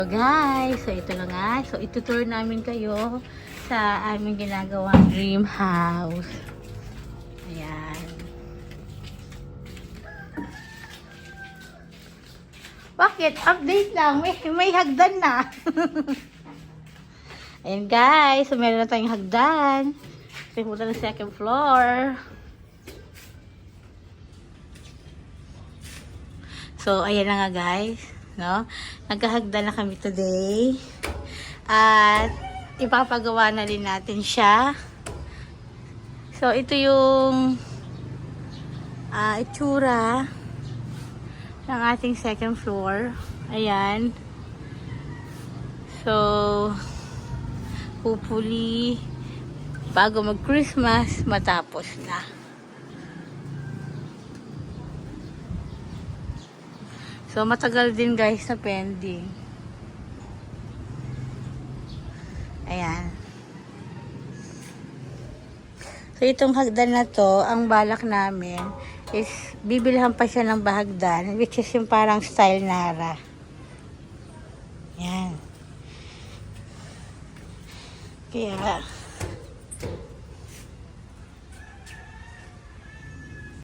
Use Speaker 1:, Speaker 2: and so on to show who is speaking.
Speaker 1: So guys, so ito lang nga. So itutour namin kayo sa aming ginagawang dream house. Ayan. Bakit? Update lang. May hagdan na. Ayan guys, so meron na tayong hagdan. Punta ng second floor. So ayan na nga guys. No? Nagkahagdan na kami today. At ipapagawa na rin natin siya. So ito yung itsura ng ating second floor. Ayan. So hopefully bago mag-Christmas matapos na. So matagal din guys na pending. Ayan. So itong hagdan na to, ang balak namin is bibilhan pa siya ng bahagdan, which is yung parang style Nara. Ayan. Kaya